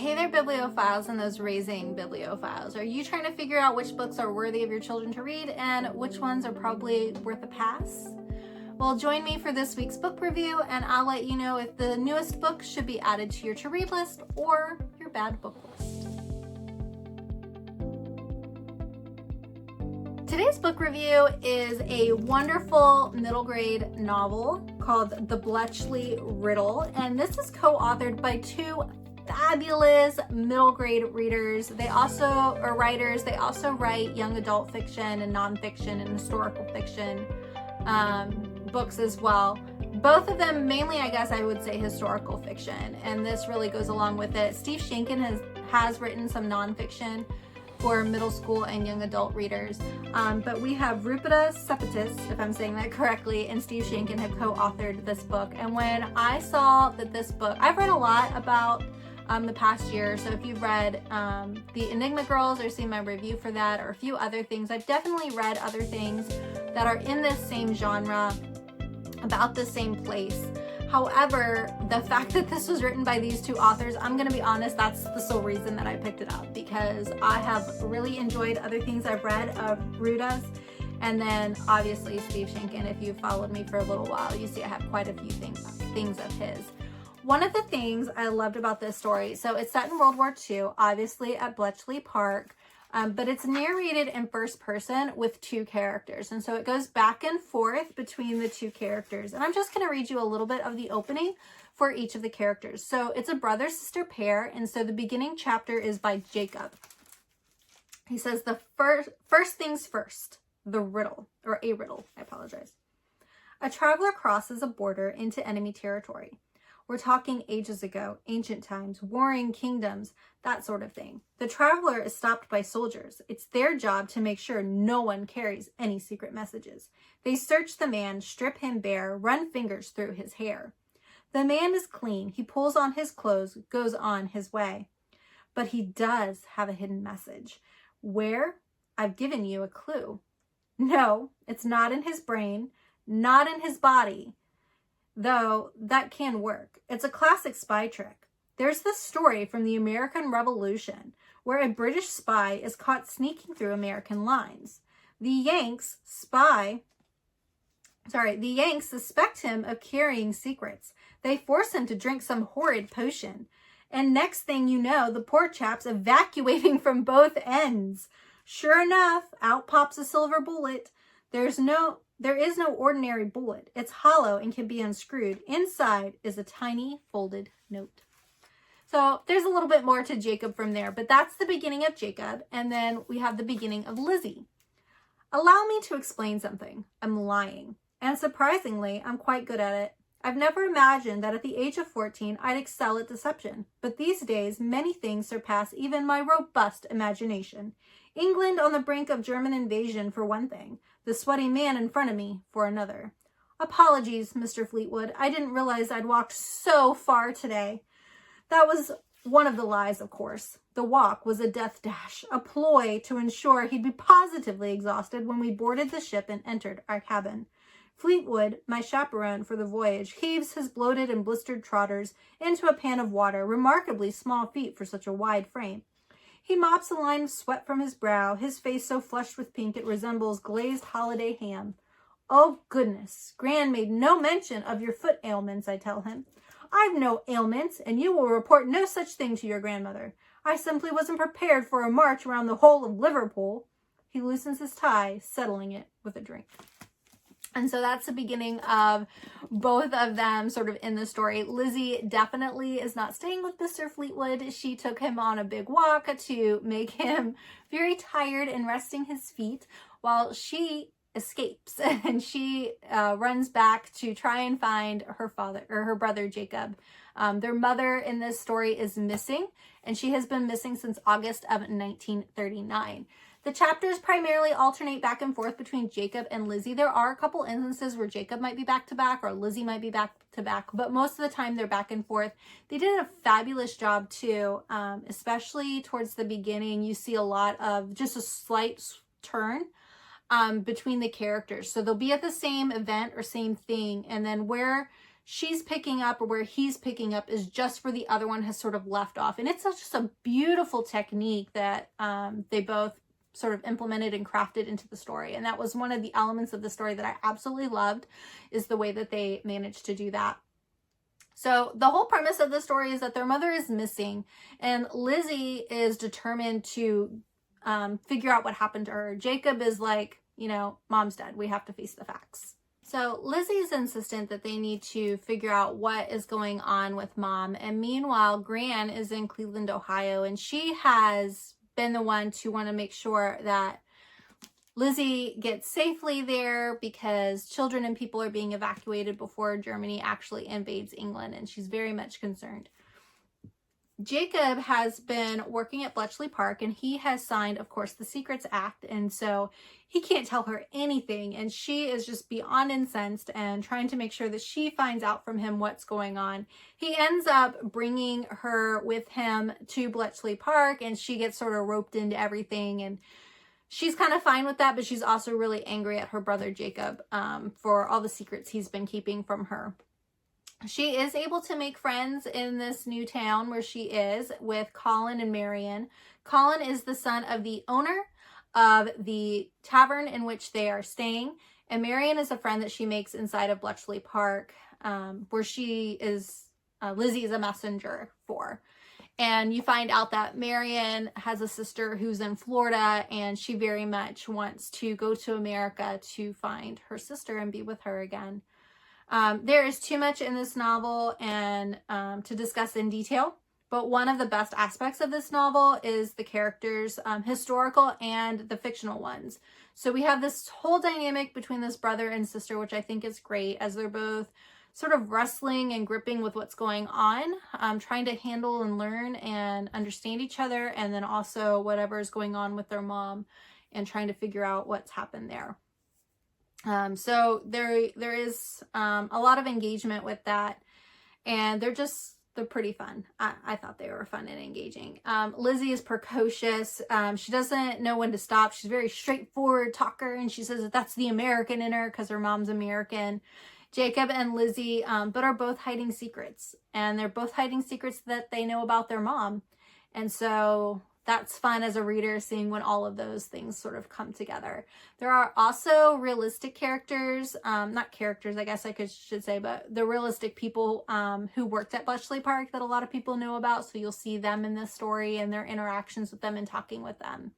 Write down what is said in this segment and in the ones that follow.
Hey there, bibliophiles and those raising bibliophiles. Are you trying to figure out which books are worthy of your children to read and which ones are probably worth a pass? Well, join me for this week's book review and I'll let you know if the newest book should be added to your to-read list or your bad book list. Today's book review is a wonderful middle grade novel called The Bletchley Riddle, and this is co-authored by two fabulous middle grade readers. They also are writers. They also write young adult fiction and nonfiction and historical fiction books as well. Both of them mainly, I guess I would say, historical fiction, and this really goes along with it. Steve Sheinkin has written some nonfiction for middle school and young adult readers. But we have Sepetys, if I'm saying that correctly, and Steve Sheinkin have co-authored this book. And when I saw that this book, I've read a lot about the past year. So if you've read The Enigma Girls or seen my review for that or a few other things, I've definitely read other things that are in this same genre, about the same place. However, the fact that this was written by these two authors, I'm going to be honest, that's the sole reason that I picked it up, because I have really enjoyed other things I've read of Ruda's, and then obviously Steve Sheinkin. If you've followed me for a little while, you see I have quite a few things of his. One of the things I loved about this story, so it's set in World War II, obviously at Bletchley Park, but it's narrated in first person with two characters. And so it goes back and forth between the two characters. And I'm just going to read you a little bit of the opening for each of the characters. So it's a brother-sister pair. And so the beginning chapter is by Jacob. He says, the first things first, the riddle, or a riddle, I apologize. A traveler crosses a border into enemy territory. We're talking ages ago, ancient times, warring kingdoms, that sort of thing. The traveler is stopped by soldiers. It's their job to make sure no one carries any secret messages. They search the man, strip him bare, run fingers through his hair. The man is clean. He pulls on his clothes, goes on his way. But he does have a hidden message. Where? I've given you a clue. No, it's not in his brain, not in his body. Though that can work. It's a classic spy trick. There's this story from the American Revolution where a British spy is caught sneaking through American lines. The Yanks suspect him of carrying secrets. They force him to drink some horrid potion. And next thing you know, the poor chap's evacuating from both ends. Sure enough, out pops a silver bullet. There is no ordinary bullet. It's hollow and can be unscrewed. Inside is a tiny folded note. So there's a little bit more to Jacob from there, but that's the beginning of Jacob. And then we have the beginning of Lizzie. Allow me to explain something. I'm lying. And surprisingly, I'm quite good at it. I've never imagined that at the age of 14, I'd excel at deception. But these days, many things surpass even my robust imagination. England on the brink of German invasion, for one thing. The sweaty man in front of me, for another. Apologies, Mr. Fleetwood. I didn't realize I'd walked so far today. That was one of the lies, of course. The walk was a death dash, a ploy to ensure he'd be positively exhausted when we boarded the ship and entered our cabin. Fleetwood, my chaperone for the voyage, heaves his bloated and blistered trotters into a pan of water, remarkably small feet for such a wide frame. He mops a line of sweat from his brow, his face so flushed with pink it resembles glazed holiday ham. Oh, goodness, Gran made no mention of your foot ailments, I tell him. I've no ailments, and you will report no such thing to your grandmother. I simply wasn't prepared for a march around the whole of Liverpool. He loosens his tie, settling it with a drink. And so that's the beginning of both of them sort of in the story. Lizzie definitely is not staying with Mr. Fleetwood. She took him on a big walk to make him very tired and resting his feet while she escapes and she runs back to try and find her father or her brother Jacob. Their mother in this story is missing, and she has been missing since August of 1939. The chapters primarily alternate back and forth between Jacob and Lizzie. There are a couple instances where Jacob might be back to back or Lizzie might be back to back, but most of the time they're back and forth. They did a fabulous job too, especially towards the beginning. You see a lot of just a slight turn between the characters. So they'll be at the same event or same thing, and then where she's picking up or where he's picking up is just where the other one has sort of left off. And it's just a beautiful technique that they both sort of implemented and crafted into the story. And that was one of the elements of the story that I absolutely loved, is the way that they managed to do that. So the whole premise of the story is that their mother is missing, and Lizzie is determined to figure out what happened to her. Jacob is like, you know, mom's dead. We have to face the facts. So Lizzie's insistent that they need to figure out what is going on with mom. And meanwhile, Gran is in Cleveland, Ohio, and she has been the one to want to make sure that Lizzie gets safely there, because children and people are being evacuated before Germany actually invades England, and she's very much concerned. Jacob has been working at Bletchley Park, and he has signed, of course, the Secrets Act, and so he can't tell her anything, and she is just beyond incensed and trying to make sure that she finds out from him what's going on. He ends up bringing her with him to Bletchley Park, and she gets sort of roped into everything, and she's kind of fine with that, but she's also really angry at her brother Jacob for all the secrets he's been keeping from her. She is able to make friends in this new town where she is with Colin and Marion. Colin is the son of the owner of the tavern in which they are staying, and Marion is a friend that she makes inside of Bletchley Park, where she is, Lizzie is a messenger for. And you find out that Marion has a sister who's in Florida, and she very much wants to go to America to find her sister and be with her again. There is too much in this novel and to discuss in detail, but one of the best aspects of this novel is the characters, historical and the fictional ones. So we have this whole dynamic between this brother and sister, which I think is great, as they're both sort of wrestling and gripping with what's going on, trying to handle and learn and understand each other, and then also whatever is going on with their mom and trying to figure out what's happened there. So there is a lot of engagement with that, and they're pretty fun. I thought they were fun and engaging. Lizzie is precocious. She doesn't know when to stop. She's a very straightforward talker, and she says that that's the American in her because her mom's American. Jacob and Lizzie, but are both hiding secrets, and they're both hiding secrets that they know about their mom. And so that's fun as a reader, seeing when all of those things sort of come together. There are also realistic characters, not characters, I guess I should say, but the realistic people who worked at Bletchley Park that a lot of people know about. So you'll see them in this story and their interactions with them and talking with them.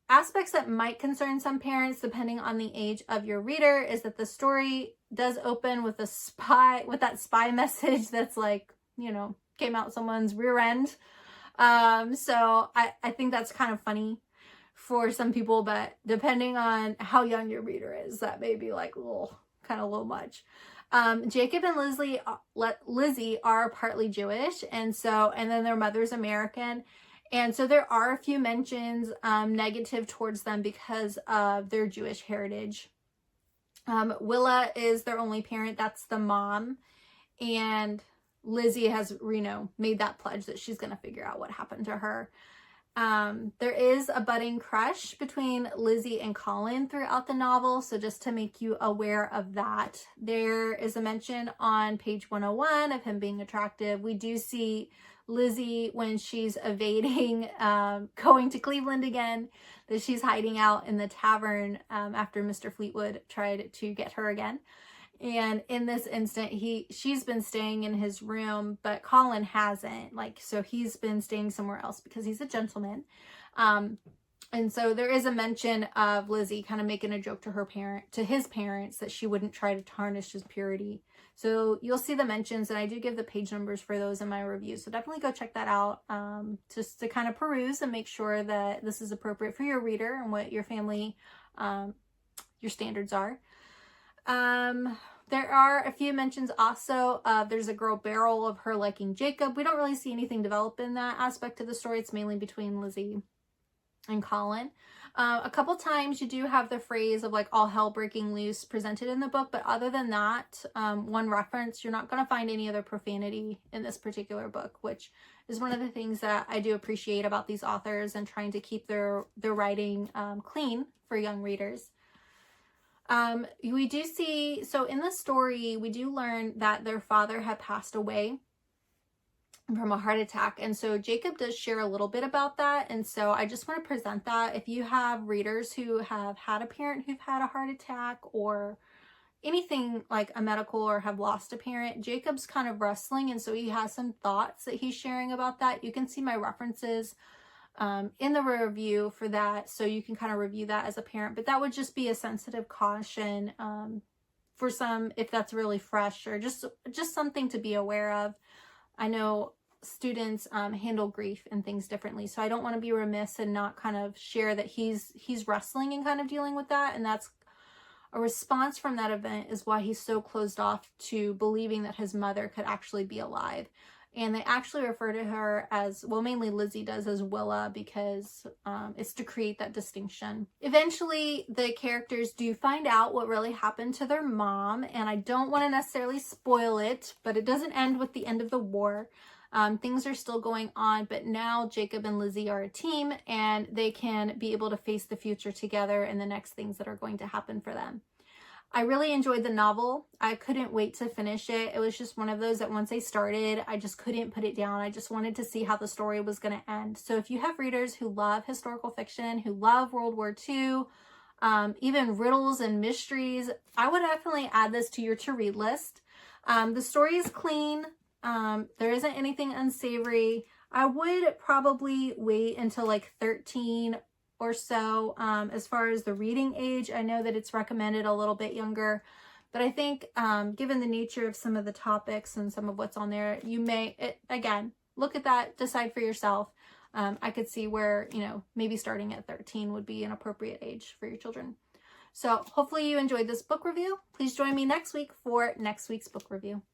Aspects that might concern some parents, depending on the age of your reader, is that the story does open with that spy message that's like, you know, came out someone's rear end. So I think that's kind of funny for some people, but depending on how young your reader is, that may be like kind of a little much. Jacob and Lizzie are partly Jewish, and then their mother's American. And so there are a few mentions negative towards them because of their Jewish heritage. Willa is their only parent. That's the mom. And Lizzie has, made that pledge that she's going to figure out what happened to her. There is a budding crush between Lizzie and Colin throughout the novel. So just to make you aware of that, there is a mention on page 101 of him being attractive. We do see Lizzie, when she's evading going to Cleveland again, that she's hiding out in the tavern after Mr. Fleetwood tried to get her again. And in this instant, she's been staying in his room, but Colin hasn't. So he's been staying somewhere else because he's a gentleman. And so there is a mention of Lizzie kind of making a joke to his parents, that she wouldn't try to tarnish his purity. So you'll see the mentions, and I do give the page numbers for those in my review. So definitely go check that out, just to kind of peruse and make sure that this is appropriate for your reader and what your family, your standards are. There are a few mentions also of there's a girl Beryl of her liking Jacob. We don't really see anything develop in that aspect of the story. It's mainly between Lizzie and Colin. A couple times you do have the phrase of all hell breaking loose presented in the book, but other than that, one reference, you're not going to find any other profanity in this particular book, which is one of the things that I do appreciate about these authors and trying to keep their writing clean for young readers. We do see, so in the story, we do learn that their father had passed away from a heart attack. And so Jacob does share a little bit about that. And so I just want to present that. If you have readers who have had a parent who've had a heart attack or anything like a medical or have lost a parent, Jacob's kind of wrestling. And so he has some thoughts that he's sharing about that. You can see my references in the review for that. So you can kind of review that as a parent, but that would just be a sensitive caution for some, if that's really fresh or just something to be aware of. I know students handle grief and things differently, so I don't want to be remiss and not kind of share that he's wrestling and kind of dealing with that, and that's a response from that event is why he's so closed off to believing that his mother could actually be alive. And they actually refer to her as, well, mainly Lizzie does, as Willa, because it's to create that distinction. Eventually, the characters do find out what really happened to their mom, and I don't want to necessarily spoil it, but it doesn't end with the end of the war. Things are still going on, but now Jacob and Lizzie are a team, and they can be able to face the future together and the next things that are going to happen for them. I really enjoyed the novel. I couldn't wait to finish it. It was just one of those that once I started, I just couldn't put it down. I just wanted to see how the story was going to end. So if you have readers who love historical fiction, who love World War II, even riddles and mysteries, I would definitely add this to your to-read list. The story is clean. There isn't anything unsavory. I would probably wait until like 13 or so as far as the reading age. I know that it's recommended a little bit younger, but I think given the nature of some of the topics and some of what's on there, you may, again, look at that, decide for yourself. I could see where, you know, maybe starting at 13 would be an appropriate age for your children. So hopefully you enjoyed this book review. Please join me next week for next week's book review.